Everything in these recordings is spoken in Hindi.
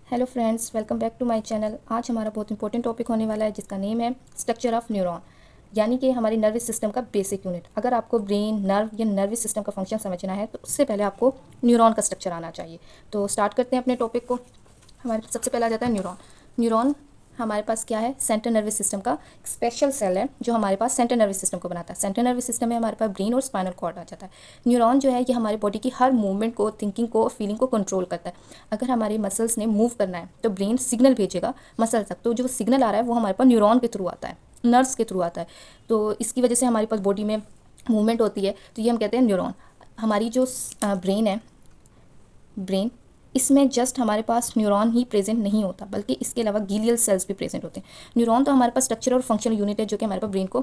Hello friends, welcome back to my channel. आज हमारा बहुत इंपॉर्टेंट टॉपिक होने वाला है जिसका नेम है स्ट्रक्चर ऑफ न्यूरॉन, यानी कि हमारी नर्वस सिस्टम का बेसिक यूनिट। अगर आपको ब्रेन, नर्व या नर्वस सिस्टम का फंक्शन समझना है तो उससे पहले आपको न्यूरॉन का स्ट्रक्चर आना चाहिए। तो स्टार्ट करते हैं अपने टॉपिक को। हमारे सबसे पहले आ जाता है न्यूरॉन। न्यूरॉन हमारे पास क्या है? सेंट्रल नर्वस सिस्टम का स्पेशल सेल है जो हमारे पास सेंट्रल नर्वस सिस्टम को बनाता है। सेंट्रल नर्वस सिस्टम में हमारे पास ब्रेन और स्पाइनल कॉर्ड आ जाता है। न्यूरॉन जो है ये हमारे बॉडी की हर मूवमेंट को, थिंकिंग को, फीलिंग को कंट्रोल करता है। अगर हमारे मसल्स ने मूव करना है तो ब्रेन सिग्नल भेजेगा मसल तक, तो जो सिग्नल आ रहा है वो हमारे पास न्यूरॉन के थ्रू आता है, नर्व्स के थ्रू आता है। तो इसकी वजह से हमारे पास बॉडी में मूवमेंट होती है, तो ये हम कहते हैं न्यूरॉन। हमारी जो ब्रेन है, ब्रेन, इसमें जस्ट हमारे पास न्यूरॉन ही प्रेजेंट नहीं होता बल्कि इसके अलावा गीलियल सेल्स भी प्रेजेंट होते हैं। न्यूरॉन तो हमारे पास स्ट्रक्चर और फंक्शनल यूनिट है जो कि हमारे पास ब्रेन को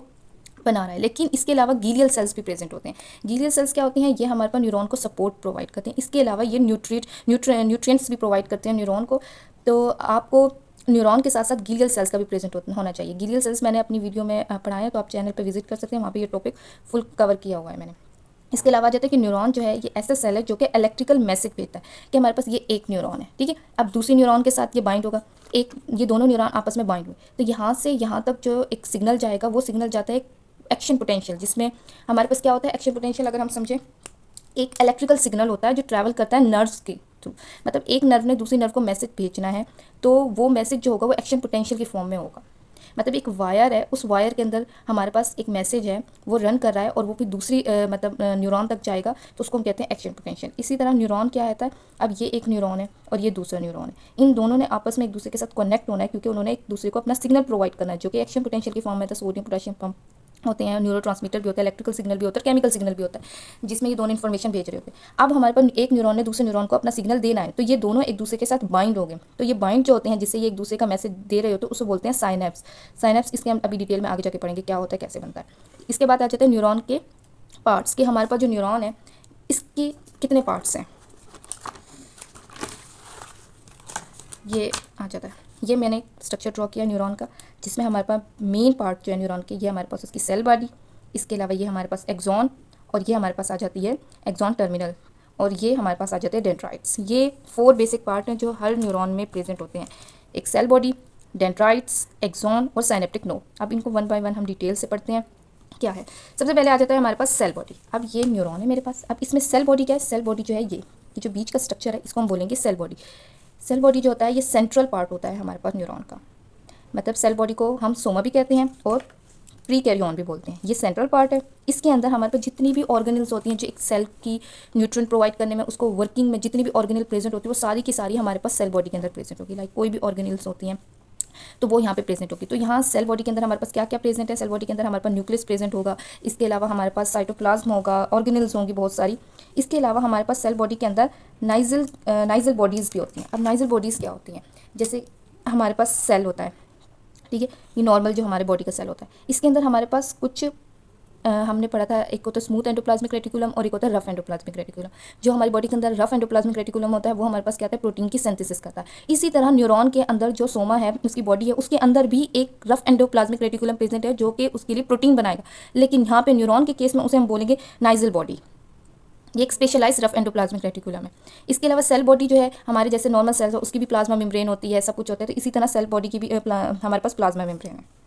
बना रहा है, लेकिन इसके अलावा गीलियल सेल्स भी प्रेजेंट होते हैं। गीलियल सेल्स क्या होती हैं? ये हमारे पास न्यूरॉन को सपोर्ट प्रोवाइड करते हैं। इसके अलावा ये न्यूट्रिएंट्स भी प्रोवाइड करते हैं न्यूरॉन को। तो आपको न्यूरॉन के साथ साथ गीलियल सेल्स का भी प्रेजेंट होना चाहिए। गीलियल सेल्स मैंने अपनी वीडियो में पढ़ाया है, तो आप चैनल पर विजिट कर सकते हैं, वहाँ पर ये टॉपिक फुल कवर किया हुआ है मैंने। इसके अलावा जाता है कि न्यूरॉन जो है ये ऐसा सेल है जो कि इलेक्ट्रिकल मैसेज भेजता है कि हमारे पास ये एक न्यूरॉन है, ठीक है। अब दूसरी न्यूरॉन के साथ ये बाइंड होगा, एक, ये दोनों न्यूरॉन आपस में बाइंड हुए तो यहाँ से यहाँ तक जो एक सिग्नल जाएगा वो सिग्नल जाता है एक्शन पोटेंशियल, जिसमें हमारे पास क्या होता है? एक्शन पोटेंशियल अगर हम समझें, एक इलेक्ट्रिकल सिग्नल होता है जो ट्रैवल करता है नर्व्स के थ्रू। मतलब एक नर्व ने दूसरी नर्व को मैसेज भेजना है तो वो मैसेज जो होगा वो एक्शन पोटेंशियल के फॉर्म में होगा। मतलब एक वायर है, उस वायर के अंदर हमारे पास एक मैसेज है, वो रन कर रहा है और वो फिर दूसरी मतलब न्यूरॉन तक जाएगा, तो उसको हम कहते हैं एक्शन पोटेंशियल। इसी तरह न्यूरॉन क्या आता है? अब ये एक न्यूरॉन है और ये दूसरा न्यूरॉन है। इन दोनों ने आपस में एक दूसरे के साथ कनेक्ट होना है क्योंकि उन्होंने एक दूसरे को अपना सिग्नल प्रोवाइड करना है जो कि एक्शन पोटेंशियल की फॉर्म में था। सोडियम पोटेशियम पंप होते हैं, न्यूरो ट्रांसमीटर भी होता है, इलेक्ट्रिकल सिग्नल भी होता है, केमिकल सिग्नल भी होता है, जिसमें ये दोनों इन्फॉर्मेशन भेज रहे होते हैं। अब हमारे पास एक न्यूरॉन ने दूसरे न्यूरॉन को अपना सिग्नल देना है, तो ये दोनों एक दूसरे के साथ बाइंड हो गए। तो ये बाइंड जो होते हैं जिससे ये एक दूसरे का मैसेज दे रहे होते हैं उसे बोलते हैं साइनेप्स। साइनेप्स इसके हम अभी डिटेल में आगे जाके पढ़ेंगे क्या होता है, कैसे बनता है। इसके बाद आ जाते हैं न्यूरॉन के पार्ट्स, कि हमारे पास जो न्यूरॉन है इसकी कितने पार्ट्स हैं, ये आ जाता है। ये मैंने स्ट्रक्चर ड्रॉ किया न्यूरॉन का, जिसमें हमारे पास मेन पार्ट जो है न्यूरॉन के, ये हमारे पास उसकी सेल बॉडी, इसके अलावा ये हमारे पास एक्सॉन, और ये हमारे पास आ जाती है एक्सॉन टर्मिनल, और ये हमारे पास आ जाते हैं डेंड्राइट्स। ये 4 बेसिक पार्ट हैं जो हर न्यूरॉन में प्रेजेंट होते हैं, एक सेल बॉडी, डेंड्राइट्स, एक्सॉन और साइनेप्टिक नोड। अब इनको वन बाय वन हम डिटेल से पढ़ते हैं क्या है। सबसे पहले आ जाता है हमारे पास सेल बॉडी। अब ये न्यूरॉन है मेरे पास, अब इसमें सेल बॉडी क्या है? सेल बॉडी जो है ये जो बीच का स्ट्रक्चर है इसको हम बोलेंगे सेल बॉडी। सेल बॉडी जो होता है ये सेंट्रल पार्ट होता है हमारे पास न्यूरॉन का। मतलब सेल बॉडी को हम सोमा भी कहते हैं और प्रीकैरियन भी बोलते हैं। ये सेंट्रल पार्ट है, इसके अंदर हमारे पास जितनी भी ऑर्गेनल्स होती हैं जो एक सेल की न्यूट्रिएंट प्रोवाइड करने में, उसको वर्किंग में जितनी भी ऑर्गेनल प्रेजेंट होती है वो सारी की सारी हमारे पास सेल बॉडी के अंदर प्रेजेंट होगी। लाइक कोई भी ऑर्गेनल्स होती हैं तो वो यहाँ पे प्रेजेंट होगी। तो यहाँ सेल बॉडी के अंदर हमारे पास क्या क्या प्रेजेंट है? सेल बॉडी के अंदर हमारे पास न्यूक्लियस प्रेजेंट होगा, इसके अलावा हमारे पास साइटोप्लाज्म होगा, ऑर्गेनल्स होंगी बहुत सारी। इसके अलावा हमारे पास सेल बॉडी के अंदर नाइजल बॉडीज़ भी होती हैं। अब नाइजल बॉडीज़ क्या होती हैं? जैसे हमारे पास सेल होता है, ठीक है, ये नॉर्मल जो हमारे बॉडी का सेल होता है, इसके अंदर हमारे पास कुछ हमने पढ़ा था, एक होता है स्मूथ एंडोप्लाज्मिक रेटिकुलम और एक होता है रफ एंडोप्लाज्मिक रेटिकुलम। जो हमारी बॉडी के अंदर रफ एंडोप्लाज्मिक रेटिकुलम होता है वो हमारे पास क्या होता है? प्रोटीन की सिंथेसिस करता है। इसी तरह न्यूरॉन के अंदर जो सोमा है, उसकी बॉडी है, उसके अंदर भी एक रफ एंडोप्लाज्मिक रेटिकुलम प्रेजेंट है जो कि उसके लिए प्रोटीन बनाएगा। लेकिन यहाँ पे न्यूरॉन के केस में उसे हम बोलेंगे नाइजल बॉडी। ये एक स्पेशलाइज रफ एंडोप्लाज्मिक रेटिकुलम है। इसके अलावा सेल बॉडी जो है हमारे जैसे नॉर्मल सेल्स है उसकी भी प्लाज्मा मेम्ब्रेन होती है, सब कुछ होता है। तो इसी तरह सेल बॉडी की भी हमारे पास प्लाज्मा मेम्ब्रेन है।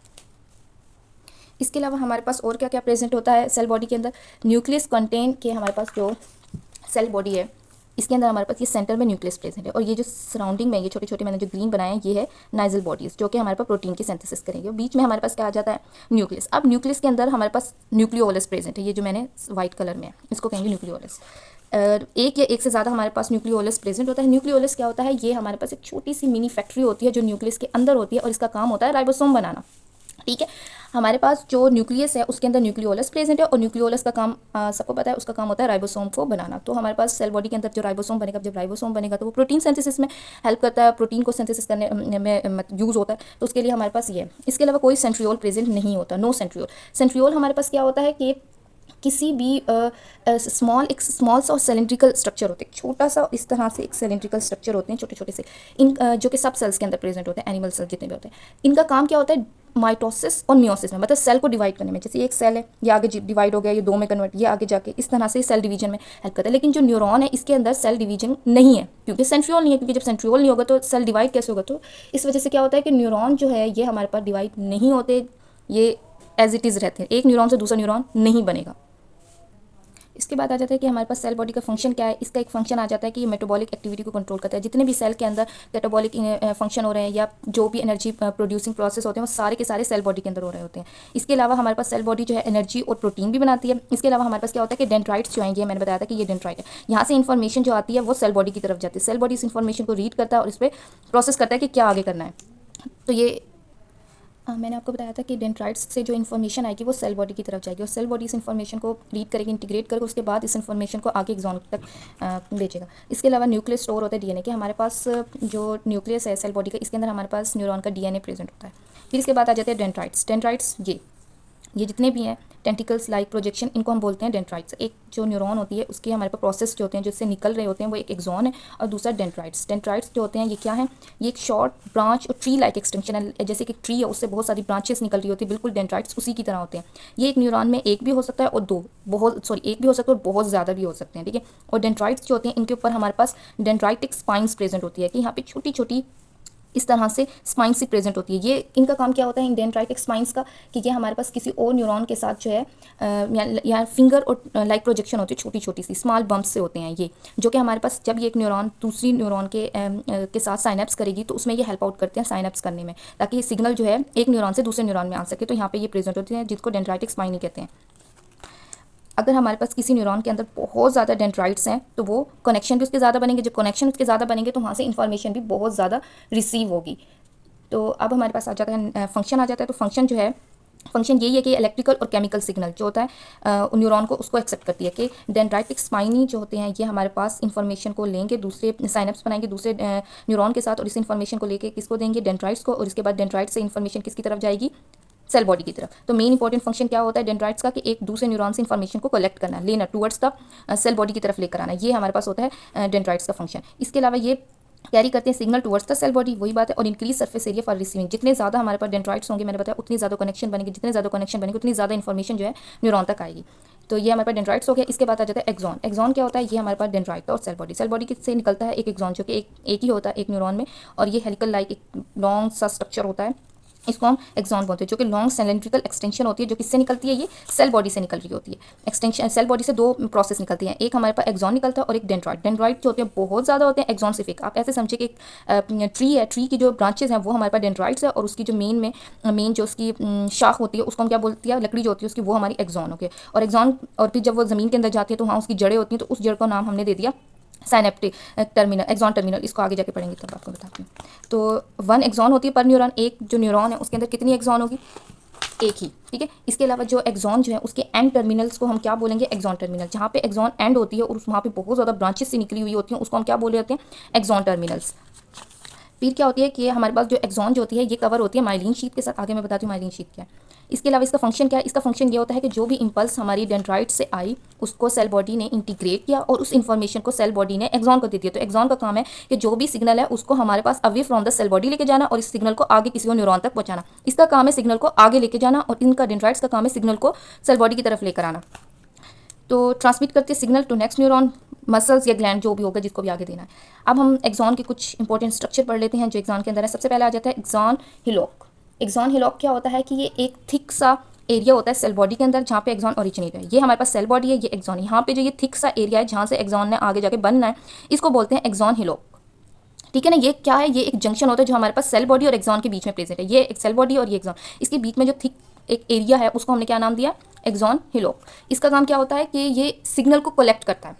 इसके अलावा हमारे पास और क्या क्या प्रेजेंट होता है सेल बॉडी के अंदर? न्यूक्लियस कंटेन के हमारे पास जो सेल बॉडी है इसके अंदर हमारे पास ये सेंटर में न्यूक्लियस प्रेजेंट है, और ये जो सराउंडिंग में ये छोटे छोटे मैंने जो ग्रीन बनाए हैं ये है नाइजल बॉडीज़ जो कि हमारे पास प्रोटीन की सिंथेसिस करेंगे। बीच में हमारे पास क्या आ जाता है? न्यूक्लियस। अब न्यूक्लियस के अंदर हमारे पास न्यूक्लियोलस प्रेजेंट है, ये जो मैंने वाइट कलर में है इसको कहेंगे न्यूक्लियोलस। एक या एक से ज़्यादा हमारे पास न्यूक्लियोलस प्रेजेंट होता है। न्यूक्लियोलस क्या होता है? ये हमारे पास एक छोटी सी मिनी फैक्ट्री होती है जो न्यूक्लियस के अंदर होती है और इसका काम होता है राइबोसोम बनाना, ठीक है। हमारे पास जो न्यूक्लियस है उसके अंदर न्यूक्लियोलस प्रेजेंट है और न्यूक्लियोलस का काम सबको पता है, उसका काम होता है राइबोसोम को बनाना। तो हमारे पास सेल बॉडी के अंदर जो राइबोसोम बनेगा, जब राइबोसोम बनेगा तो वो प्रोटीन सिंथेसिस में हेल्प करता है, प्रोटीन को सिंथेसिस करने में यूज़ होता है, तो उसके लिए हमारे पास ये है। इसके अलावा कोई सेंट्रियोल प्रेजेंट नहीं होता, नो सेंट्रियोल। सेंट्रियोल हमारे पास क्या होता है कि किसी भी एक स्मॉल सा और सिलेंड्रिकल स्ट्रक्चर होते हैं, छोटा सा इस तरह से एक सिलेंड्रिकल स्ट्रक्चर होते हैं छोटे छोटे से, इन जो कि सब सेल्स के अंदर प्रेजेंट होते हैं, एनिमल सेल्स जितने भी होते हैं। इनका काम क्या होता है माइटोसिस और मियोसिस में, मतलब सेल को डिवाइड करने में। जैसे एक सेल है, ये आगे डिवाइड हो गया, ये 2 में कन्वर्ट, ये आगे जाके इस तरह से सेल डिवीजन में हेल्प करता है। लेकिन जो न्यूरॉन है इसके अंदर सेल डिवीजन नहीं है, क्योंकि सेंट्रियोल नहीं है, क्योंकि जब सेंट्रियोल नहीं होगा तो सेल डिवाइड कैसे होगा। तो इस वजह से क्या होता है कि न्यूरॉन जो है ये हमारे पास डिवाइड नहीं होते, ये एज इट इज़ रहते हैं, एक न्यूरॉन से दूसरा न्यूरॉन नहीं बनेगा। इसके बाद आ जाता है कि हमारे पास सेल बॉडी का फंक्शन क्या है। इसका एक फंक्शन आ जाता है कि ये मेटाबॉलिक एक्टिविटी को कंट्रोल करता है। जितने भी सेल के अंदर मेटाबॉलिक फंक्शन हो रहे हैं या जो भी एनर्जी प्रोड्यूसिंग प्रोसेस होते हैं वो सारे के सारे सेल बॉडी के अंदर हो रहे होते हैं। इसके अलावा हमारे पास सेल बॉडी जो है एनर्जी और प्रोटीन भी बनाती है। इसके अलावा हमारे पास क्या होता है कि डेंड्राइट्स जो आएंगे, मैंने बताया था कि ये डेंड्राइट है, यहाँ से इन्फॉर्मेशन जो आती है वो सेल बॉडी की तरफ जाती है। सेल बॉडी इस इन्फॉर्मेशन को रीड करता है और इस पर प्रोसेस करता है कि क्या आगे करना है। तो ये मैंने आपको बताया था कि डेंड्राइट्स से जो इन्फॉर्मेशन आएगी वो सेल बॉडी की तरफ जाएगी और सेल बॉडी इस इन्फॉर्मेशन को रीड करेगी, इंटीग्रेट करके उसके बाद इस इन्फॉर्मेशन को आगे एक्सॉन तक भेजेगा। इसके अलावा न्यूक्लियस स्टोर होता है डीएनए के। हमारे पास जो न्यूक्लियस है सेल बॉडी का, इसके अंदर हमारे पास न्यूरॉन का डीएनए प्रेजेंट होता है। फिर इसके बाद आ जाते हैं डेंड्राइट्स। डेंड्राइट्स ये जितने भी हैं टेंटिकल्स लाइक प्रोजेक्शन, इनको हम बोलते हैं डेंड्राइट्स। एक जो न्यूरॉन होती है उसके हमारे पास प्रोसेस जो होते हैं जिससे निकल रहे होते हैं वो एक एक्सॉन है और दूसरा डेंड्राइट्स। डेंड्राइट्स जो होते हैं ये क्या है, ये एक शॉर्ट ब्रांच और ट्री लाइक एक्सटेंशन है। जैसे कि ट्री है उससे बहुत सारी ब्रांचेस निकल रही होती है, बिल्कुल डेंड्राइट्स उसी की तरह होते हैं। ये एक न्यूरॉन में एक भी हो सकता है और एक भी हो सकता है और बहुत ज़्यादा भी हो सकते हैं, ठीक है। और डेंड्राइट्स जो होते हैं इनके ऊपर हमारे पास डेंड्राइटिक स्पाइंस प्रेजेंट होती है कि यहाँ पे छोटी छोटी इस तरह से स्पाइंस ही प्रेजेंट होती है। ये इनका काम क्या होता है इन डेंड्राइटिक स्पाइंस का, कि ये हमारे पास किसी और न्यूरॉन के साथ जो है या फिंगर और लाइक प्रोजेक्शन होती है, छोटी छोटी सी स्मॉल बम्प्स से होते हैं ये, जो कि हमारे पास जब ये एक न्यूरॉन दूसरी न्यूरॉन के साथ साइनेप्स करेगी तो उसमें ये हेल्प आउट करते हैं साइनेप्स करने में, ताकि ये सिग्नल जो है एक न्यूरॉन से दूसरे न्यूरॉन में आ सके। तो यहाँ पे ये प्रेजेंट होते हैं जिसको डेंड्राइटिक स्पाइन ही कहते हैं। अगर हमारे पास किसी न्यूरॉन के अंदर बहुत ज़्यादा डेंड्राइट्स हैं तो वो कनेक्शन भी उसके ज़्यादा बनेंगे। जब कनेक्शन उसके ज़्यादा बनेंगे तो वहाँ से इन्फॉर्मेशन भी बहुत ज़्यादा रिसीव होगी। तो अब हमारे पास आ जाता है फंक्शन आ जाता है। तो फंक्शन जो है, फंक्शन यही है कि इलेक्ट्रिकल और केमिकल सिग्नल जो होता है न्यूरॉन को उसको एक्सेप्ट करती है कि डेंड्राइटिक स्पाइनी जो होते हैं ये हमारे पास इन्फॉर्मेशन को लेंगे, दूसरे साइनेप्स बनाएंगे दूसरे न्यूरॉन के साथ और इस इन्फॉर्मेशन को लेके किसको देंगे, डेंड्राइट्स को। और इसके बाद डेंड्राइट से इन्फॉर्मेशन किसकी तरफ जाएगी, सेल बॉडी की तरफ। तो मेन इंपॉर्टेंट फंक्शन क्या होता है डेंड्राइट्स का, कि एक दूसरे न्यूरॉन से इन्फॉर्मेशन को कलेक्ट करना, लेना टुवर्ड्स द सेल बॉडी की तरफ लेकर आना, ये हमारे पास होता है डेंड्राइट्स का फंक्शन। इसके अलावा ये कैरी करते हैं signal towards the cell body, वही बात है। और increase surface area for receiving, जितने ज़्यादा हमारे पास डेंड्राइट्स होंगे, मैंने बताया उतनी ज़्यादा कनेक्शन बनेगी, जितने ज़्यादा कनेक्शन बनेंगे उतनी ज़्यादा इन्फॉर्मेशन जो है न्यूरॉन तक आएगी। तो ये हमारे पास डेंड्राइट्स हो गया। इसके बाद आ जाता है एक्सॉन। एक्सॉन क्या होता है, ये हमारे पास डेंड्राइट और सेल बॉडी से निकलता है एक एक्सॉन, जो कि एक ही होता है एक न्यूरॉन में, और ये हेलिकल लाइक एक लॉन्ग सा स्ट्रक्चर होता है, इसको हम एक्सॉन बोलते हैं, जो कि लॉन्ग सिलेंड्रिकल एक्सटेंशन होती है, जो किससे निकलती है, ये सेल बॉडी से निकल रही होती है। एक्सटेंशन सेल बॉडी से दो प्रोसेस निकलती हैं, एक हमारे पास एक्सॉन निकलता है और एक डेंड्राइट। डेंड्राइट जो होते हैं बहुत ज़्यादा होते हैं, एक्सॉन सिर्फ एक। आप ऐसे समझे कि एक ट्री है, ट्री की जो ब्रांचेज हैं वो हमारे पास डेंड्राइट्स है और उसकी जो मेन जो उसकी शाख होती है उसको हम क्या बोलती है, लकड़ी जो होती है उसकी, वो हमारी एक्सॉन होगी। और एक्सॉन, और फिर जब वो ज़मीन के अंदर जाती है तो वहाँ उसकी जड़ें होती हैं, तो उस जड़ का नाम हमने दे दिया साइनेप्टिक टर्मिनल, एक्सॉन टर्मिनल। इसको आगे जाके पढ़ेंगे तब आपको बताती हूँ। तो 1 एक्सॉन होती है पर न्यूरॉन। एक जो न्यूरॉन है उसके अंदर कितनी एक्सॉन होगी, एक ही, ठीक है। इसके अलावा जो एक्सॉन जो है उसके एंड टर्मिनल्स को हम क्या बोलेंगे, एक्सॉन टर्मिनल। जहाँ पे एक्सॉन एंड होती है और वहाँ पे बहुत ज़्यादा ब्रांचेस से निकली हुई होती हैं उसको हम क्या बोले जाते हैं, एक्सॉन टर्मिनल्स। फिर क्या होती है कि हमारे पास जो एक्सॉन जो होती है ये कवर होती है माइलिन शीट के साथ। आगे मैं बताती हूँ माइलिन शीट क्या है। इसके अलावा इसका फंक्शन क्या है, इसका फंक्शन ये होता है कि जो भी इंपल्स हमारी डेंड्राइट से आई उसको सेल बॉडी ने इंटीग्रेट किया और उस इन्फॉर्मेशन को सेल बॉडी ने एक्सॉन को दे दिया। तो एक्सॉन का काम है कि जो भी सिग्नल है उसको हमारे पास away from the cell body लेके जाना और इस सिग्नल को आगे किसी और न्यूरॉन तक पहुंचाना। इसका काम है सिग्नल को आगे लेके जाना और इनका डेंड्राइट्स का काम है सिग्नल को सेल बॉडी की तरफ लेकर आना। तो ट्रांसमिट करते हैं signal to next neuron, muscles या ग्लैंड जो भी होगा जिसको भी आगे देना है। अब हम एक्सॉन के कुछ इंपॉर्टेंट स्ट्रक्चर पढ़ लेते हैं जो एक्सॉन के अंदर है। सबसे पहले आ जाता है एक्सॉन हिलॉक। एक्सॉन हिलॉक क्या होता है कि ये एक थिक सा एरिया होता है सेल बॉडी के अंदर जहाँ पे एक्सॉन ओरिजिनेट है। ये हमारे पास सेल बॉडी है, ये एक्सॉन। यहाँ पे जो ये थिक सा एरिया है जहाँ से एक्सॉन ने आगे जाके बनना है, इसको बोलते हैं एक्सॉन हिलॉक, ठीक है ना। ये क्या है, ये एक जंक्शन होता है जो हमारे पास सेल बॉडी और एक्सॉन के बीच में प्रेजेंट है। ये एक सेल बॉडी और ये एक्सॉन, इसके बीच में जो थिक एक एरिया है उसको हमने क्या नाम दिया, एक्सॉन हिलॉक। इसका काम क्या होता है कि ये सिग्नल को कलेक्ट करता है,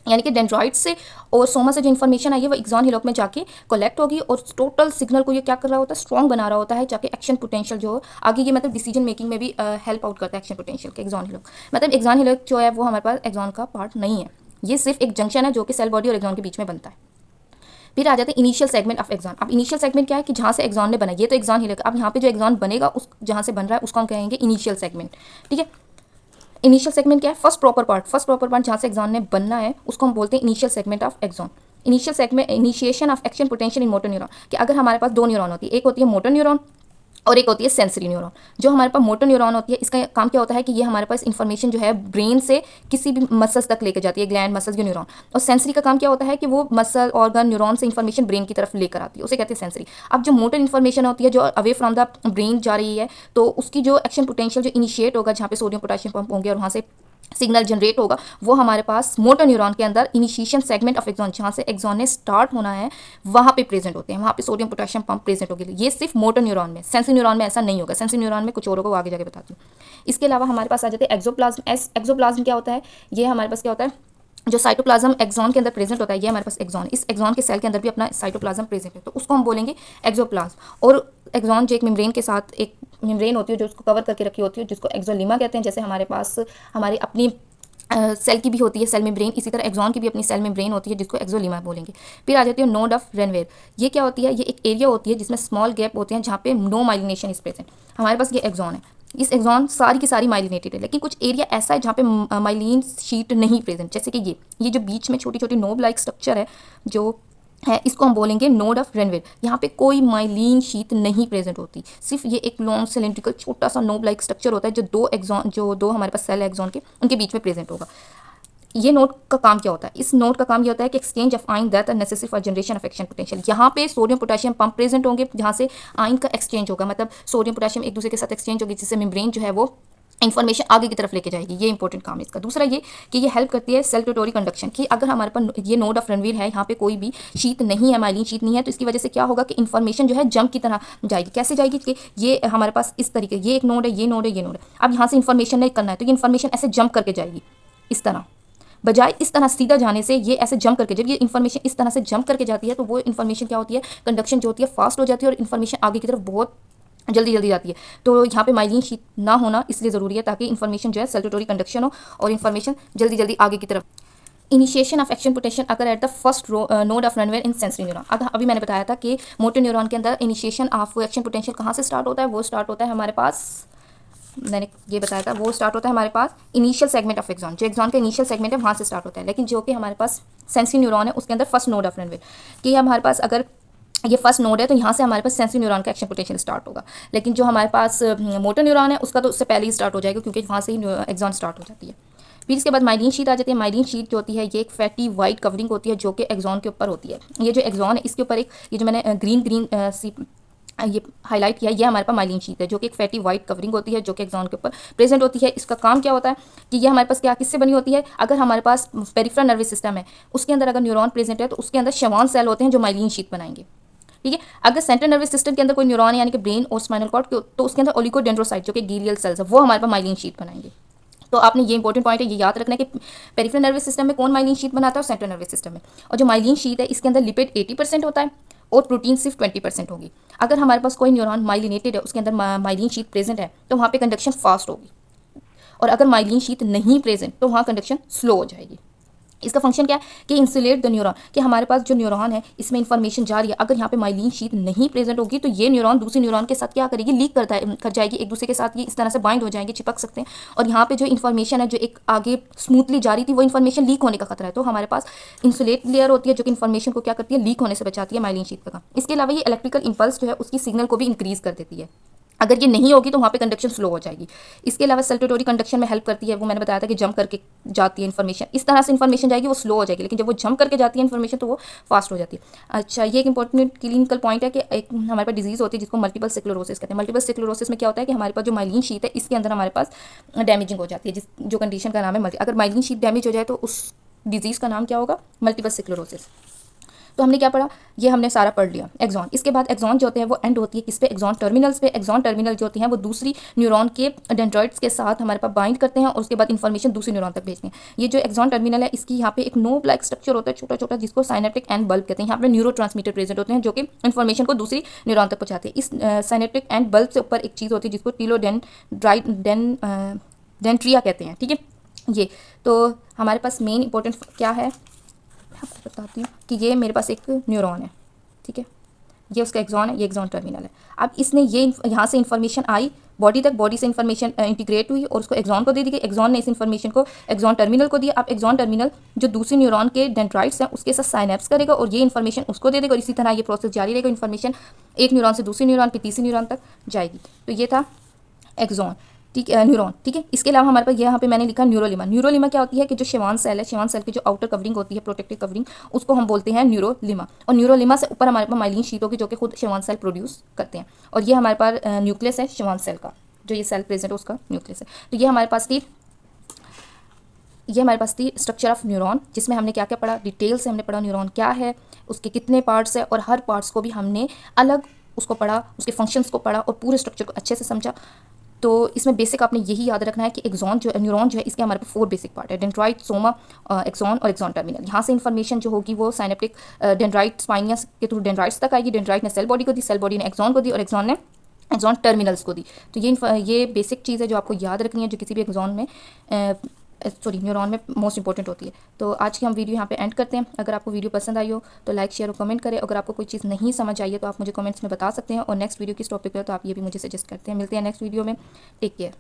यानी कि डेंड्राइट से और सोमा से जो इन्फॉर्मेशन आई है वो एक्सॉन हिलॉक में जाके कलेक्ट होगी और टोटल सिग्नल को ये क्या कर रहा होता है, स्ट्रॉन्ग बना रहा होता है, जाके एक्शन पोटेंशियल जो आगे ये मतलब डिसीजन मेकिंग में भी हेल्प आउट करता है एक्शन पोटेंशियल के एक्सॉन हिलॉक। मतलब एक्सॉन हिलॉक जो है वो हमारे पास एक्सॉन का पार्ट नहीं है, ये सिर्फ एक जंक्शन है जो कि सेल बॉडी और एक्सॉन के बीच में बनता है। फिर आ जाते हैं इनिशियल सेगमेंट ऑफ एक्सॉन। अब इनिशियल सेगमेंट क्या है कि जहाँ से एक्सॉन ने बना, ये तो एक्सॉन हिलॉक। अब यहाँ पे जो एक्सॉन बनेगा उस जहाँ से बन रहा है उसको हम कहेंगे इनिशियल सेगमेंट, ठीक है। इनिशियल सेगमेंट क्या है? फर्स्ट प्रॉपर पार्ट जहाँ से एक्सॉन ने बनना है उसको हम बोलते हैं initial segment of axon. Initial segment initiation of action potential in motor neuron, कि अगर हमारे पास दो न्यूरॉन होती है, एक होती है मोटर न्यूरॉन और एक होती है सेंसरी न्यूरॉन। जो हमारे पास मोटर न्यूरॉन होती है, इसका काम क्या होता है कि ये हमारे पास इन्फॉर्मेशन जो है ब्रेन से किसी भी मसल्स तक लेकर जाती है, ग्लैंड मसल्स के न्यूरॉन। और सेंसरी का काम क्या होता है कि वो मसल ऑर्गन न्यूरॉन से इन्फॉर्मेशन ब्रेन की तरफ लेकर आती है, उसे कहते हैं सेंसरी। अब जो मोटर इन्फॉर्मेशन होती है जो अवे फ्रॉम द ब्रेन जा रही है, तो उसकी जो एक्शन पोटेंशियल जो इनिशिएट होगा, जहाँ पे सोडियम पोटेशियम पंप होंगे और वहाँ से सिग्नल जनरेट होगा, वो हमारे पास मोटर न्यूरॉन के अंदर इनिशिएशन सेगमेंट ऑफ एक्सॉन, जहाँ से एक्सॉन ने स्टार्ट होना है, वहाँ पे प्रेजेंट होते हैं, वहाँ पे सोडियम पोटेशियम पंप प्रेजेंट होगी। ये सिर्फ मोटर न्यूरॉन में, सेंसरी न्यूरॉन में ऐसा नहीं होगा। सेंसरी न्यूरॉन में कुछ और होगा, वो आगे जाके बताती हूँ। इसके अलावा हमारे पास आ जाते हैं एक्सोप्लाज्म। एक्सोप्लाज्म क्या होता है? ये हमारे पास क्या होता है, जो साइटोप्लाज्म एक्सॉन के अंदर प्रेजेंट होता है, ये हमारे पास एक्सॉन, इस एक्सॉन के सेल के अंदर भी अपना साइटोप्लाज्म प्रेजेंट है, तो उसको हम बोलेंगे एक्सोप्लाज्म। और एक्सॉन जो एक मेम्ब्रेन के साथ, एक मेम्ब्रेन होती है जो उसको कवर करके रखी होती है, जिसको एक्सोलिमा कहते हैं। जैसे हमारे पास हमारी अपनी सेल की भी होती है सेल मेम्ब्रेन, इसी तरह एक्सॉन की भी अपनी सेल मेम्ब्रेन होती है जिसको एक्सोलिमा बोलेंगे। फिर आ जाती है नोड ऑफ रेनवेयर। ये क्या होती है? ये एक एरिया होती है जिसमें स्मॉल गैप होते हैं जहाँ पे नो माइलिनेशन इज प्रेजेंट। हमारे पास ये एक्सॉन है, इस एक्सॉन सारी की सारी माइलिनेटेड है, लेकिन कुछ एरिया ऐसा है जहाँ पे माइलिन शीट नहीं प्रेजेंट। जैसे कि ये जो बीच में छोटी छोटी नोब लाइक स्ट्रक्चर है जो है, इसको हम बोलेंगे नोड ऑफ रेनवेयर। यहाँ पे कोई माइलिन शीट नहीं प्रेजेंट होती, सिर्फ ये एक लॉन्ग सिलेंड्रिकल छोटा सा नोब लाइक स्ट्रक्चर होता है जो दो हमारे पास सेल है एक्सॉन के, उनके बीच में प्रेजेंट होगा। ये नोड का काम क्या होता है? इस नोड का काम ये होता है कि exchange of ion that are necessary for generation of action potential. यहाँ पे सोडियम पोटेशियम पंप प्रेजेंट होंगे जहाँ से आयन का एक्सचेंज होगा, मतलब सोडियम पोटेशियम एक दूसरे के साथ एक्सचेंज होगी, जिससे मेम्ब्रेन जो है वो इन्फॉर्मेशन आगे की तरफ लेके जाएगी। ये इंपॉर्टेंट काम है इसका। दूसरा ये कि ये हेल्प करती है सेल्टोटोरी कंडक्शन, कि अगर हमारे पास ये नोड ऑफ रेनवीर है, यहाँ पे कोई भी शीट नहीं है, माइलिन शीट नहीं है, तो इसकी वजह से क्या होगा कि इन्फॉर्मेशन जो है जंप की तरह जाएगी। कैसे जाएगी कि ये हमारे पास इस तरीके, ये एक नोड है, ये नोड है, ये नोड है। अब यहाँ से इन्फॉर्मेशन नहीं करना है, तो ये इन्फॉर्मेशन ऐसे जंप करके जाएगी इस तरह, बजाय इस तरह सीधा जाने से ये ऐसे जंप करके, जब ये इन्फॉर्मेशन इस तरह से जंप करके जाती है तो वो इन्फॉर्मेशन क्या होती है, कंडक्शन जो होती है फास्ट हो जाती है और इन्फॉर्मेशन आगे की तरफ बहुत जल्दी जल्दी जाती है। तो यहाँ पे माइलिन शीट ना होना इसलिए ज़रूरी है ताकि इन्फॉर्मेशन जो है सेल्टोटोरी कंडक्शन हो और इन्फॉर्मेशन जल्दी जल्दी आगे की तरफ। इनिशिएशन ऑफ एक्शन पोटेंशियल अगर at the first node of Ranvier in sensory neuron. अभी मैंने बताया था कि मोटर न्यूरॉन के अंदर इनिशिएशन ऑफ एक्शन पोटेंशियल कहाँ से स्टार्ट होता है? वो स्टार्ट होता है हमारे पास, मैंने ये बताया था, वो स्टार्ट होता है हमारे पास इनिशियल सेगमेंट ऑफ एक्सॉन। जो एक्सॉन का इनिशियल सेगमेंट है वहाँ से स्टार्ट होता है, लेकिन जो कि हमारे पास सेंसरी न्यूरॉन है उसके अंदर फर्स्ट नोड ऑफ रेनवेयर, कि हमारे पास अगर ये फर्स्ट नोड है तो यहाँ से हमारे पास सेंसरी न्यूरॉन का एक्शन पोटेंशियल स्टार्ट होगा। लेकिन जो हमारे पास मोटर न्यूरॉन है उसका तो उससे पहले ही स्टार्ट हो जाएगा, क्योंकि वहाँ से ही एक्सॉन स्टार्ट हो जाती है। फिर इसके बाद माइलिन शीट आ जाती है। माइलिन शीट जो होती है ये एक फैटी वाइट कवरिंग होती है जो कि एक्सॉन के ऊपर होती है। ये जो एक्सॉन है इसके ऊपर एक, ये जो मैंने ग्रीन सी ये हाईलाइट किया, ये हमारे पास माइलिन शीट है जो कि एक फैटी वाइट कवरिंग होती है जो कि एक्सॉन के ऊपर प्रेजेंट होती है। इसका काम क्या होता है कि ये हमारे पास क्या किससे बनी होती है? अगर हमारे पास पेरिफेरल नर्वस सिस्टम है उसके अंदर अगर न्यूरॉन प्रेजेंट है तो उसके अंदर शवान सेल होते हैं जो माइलिन शीट बनाएंगे, ठीक है। अगर सेंट्रल नर्वस सिस्टम के अंदर कोई न्यूरॉन यानी कि ब्रेन और स्पाइनल कॉर्ड तो उसके अंदर ओलिगोडेंड्रोसाइट जो कि ग्लियल सेल्स है वो हमारे पास माइलिन शीट बनाएंगे। तो आपने ये इंपॉर्टेंट पॉइंट है, ये याद रखना है कि पेरिफेरल नर्वस सिस्टम में कौन माइलिन शीट बनाता है और सेंट्रल नर्वस सिस्टम में। और जो माइलिन शीट है इसके अंदर लिपिड 80% होता है और प्रोटीन सिर्फ 20% होगी। अगर हमारे पास कोई न्यूरॉन माइलिनेटेड है उसके अंदर माइलिन शीट प्रेजेंट है तो वहाँ पे कंडक्शन फास्ट होगी, और अगर माइलिन शीट नहीं प्रेजेंट तो वहाँ कंडक्शन स्लो हो जाएगी। इसका फंक्शन क्या है कि इंसुलेट द न्यूरॉन, कि हमारे पास जो न्यूरॉन है इसमें इन्फॉर्मेशन जा रही है, अगर यहाँ पे माइलिन शीट नहीं प्रेजेंट होगी तो ये न्यूरॉन दूसरे न्यूरॉन के साथ क्या करेगी, लीक कर जाएगी एक दूसरे के साथ, ये इस तरह से बाइंड हो जाएंगे, चिपक सकते हैं, और यहाँ पे जो इन्फॉर्मेशन है जो एक आगे स्मूथली जा रही थी वो इन्फॉर्मेशन लीक होने का खतरा है। तो हमारे पास इंसुलेट लेयर होती है जो कि इन्फॉर्मेशन को क्या करती है, लीक होने से बचाती है माइलिन शीट का काम। इसके अलावा ये इलेक्ट्रिकल इंपल्स जो है उसकी सिग्नल को भी इंक्रीज कर देती है, अगर ये नहीं होगी तो वहाँ पे कंडक्शन स्लो हो जाएगी। इसके अलावा सेल्टोटोरी कंडक्शन में हेल्प करती है, वो मैंने बताया था कि जंप करके जाती है इन्फॉर्मेशन, इस तरह से इन्फॉर्मेशन जाएगी वो स्लो हो जाएगी, लेकिन जब वो जंप करके जाती है इन्फॉर्मेशन तो वो फास्ट हो जाती है। अच्छा, ये एक इंपॉर्टेंट क्लिनिकल पॉइंट है कि एक हमारे पास डिजीज़ होती है जिसको मल्टीपल स्क्लेरोसिस कहते हैं। मल्टीपल स्क्लेरोसिस में क्या होता है कि हमारे पास जो माइलिन शीट है इसके अंदर हमारे पास डैमेजिंग हो जाती है, जो कंडीशन का नाम है अगर माइलिन शीट डैमेज हो जाए तो उस डिजीज़ का नाम क्या होगा, मल्टीपल स्क्लेरोसिस। तो हमने क्या पढ़ा, ये हमने सारा पढ़ लिया एक्सॉन। इसके बाद एक्सॉन जो होते हैं वो एंड होती है किस पे, एक्सॉन टर्मिनल्स पे। एक्सॉन टर्मिनल जो होती हैं वो दूसरी न्यूरॉन के डेंड्राइट्स के साथ हमारे पास बाइंड करते हैं और उसके बाद इन्फॉर्मेशन दूसरी न्यूरॉन तक भेजते हैं। ये जो एक्सॉन टर्मिनल है इसकी यहाँ पे एक नोब लाइक स्ट्रक्चर होता है छोटा छोटा, जिसको साइनेप्टिक एंड बल्ब कहते हैं। यहाँ पे न्यूरो ट्रांसमीटर प्रेजेंट होते हैं जो कि इन्फॉर्मेशन को दूसरी न्यूरॉन तक पहुँचाते हैं। इस साइनेप्टिक एंड बल्ब से ऊपर एक चीज़ होती है जिसको टेलोडेंड्रिया कहते हैं, ठीक है। ये तो हमारे पास मेन इंपॉर्टेंट क्या है आपको बताती हूँ कि ये मेरे पास एक न्यूरॉन है, ठीक है, ये उसका एक्सॉन है, ये एक्सॉन टर्मिनल है। अब इसने ये यहाँ से इन्फॉर्मेशन आई बॉडी तक, बॉडी से इन्फॉर्मेशन इंटीग्रेट हुई और उसको एक्सॉन को दे दी गई, एक्सॉन ने इस इन्फॉर्मेशन को एक्सॉन टर्मिनल को दिया। अब एक्सॉन टर्मिनल जो दूसरे न्यूरॉन के डेंड्राइट्स हैं उसके साथ साइनेप्स करेगा और ये इन्फॉर्मेशन उसको दे देगा और इसी तरह ये प्रोसेस जारी रहेगा, इन्फॉर्मेशन एक न्यूरॉन से दूसरे न्यूरॉन पे तीसरे न्यूरॉन तक जाएगी। तो ये था एक्सॉन, ठीक है, न्यूरॉन, ठीक है। इसके अलावा हमारे पास यहाँ पे मैंने लिखा न्यूरोलिमा। न्यूरोलिमा क्या होती है कि जो शेवान सेल है, शेवान सेल की जो आउटर कवरिंग होती है, प्रोटेक्टिव कवरिंग, उसको हम बोलते हैं न्यूरोलिमा। और न्यूरोलिमा से ऊपर हमारे पास माइलिन शीट होगी जो कि खुद शेवान सेल प्रोड्यूस करते हैं। और ये हमारे पास न्यूक्लियस है शेवान सेल का, जो ये सेल प्रेजेंट है उसका न्यूक्लियस है। तो ये हमारे पास थी स्ट्रक्चर ऑफ न्यूरॉन, जिसमें हमने क्या क्या पढ़ा, डिटेल से हमने पढ़ा न्यूरॉन क्या है, उसके कितने पार्ट्स है और हर पार्ट्स को भी हमने अलग उसको पढ़ा, उसके फंक्शंस को पढ़ा और पूरे स्ट्रक्चर को अच्छे से समझा। तो इसमें बेसिक आपने यही याद रखना है कि एक्सॉन जो है, न्यूरॉन जो है, इसके हमारे पास 4 बेसिक पार्ट है, डेंड्राइट, सोमा, एक्सॉन और एक्सॉन टर्मिनल। यहाँ से इन्फॉर्मेशन जो होगी वो साइनेप्टिक डेंड्राइट स्पाइनिया के थ्रू डेंड्राइट्स तक आएगी। डेंड्राइट ने सेल बॉडी को दी, सेल बॉडी ने एक्सॉन को दी और एक्सॉन ने एक्सॉन टर्मिनल्स को दी। तो ये बेसिक चीज़ है जो आपको याद रखनी है, जो किसी भी एक्सॉन में न्यूरॉन में मोस्ट इंपॉर्टेंट होती है। तो आज की हम वीडियो यहाँ पे एंड करते हैं। अगर आपको वीडियो पसंद आई हो तो लाइक, शेयर और कमेंट करें। अगर आपको कोई चीज़ नहीं समझ आई है तो आप मुझे कमेंट्स में बता सकते हैं और नेक्स्ट वीडियो किस टॉपिक पर तो आप ये भी मुझे सजेस्ट करते हैं। मिलते हैं नेक्स्ट वीडियो में, टेक केयर।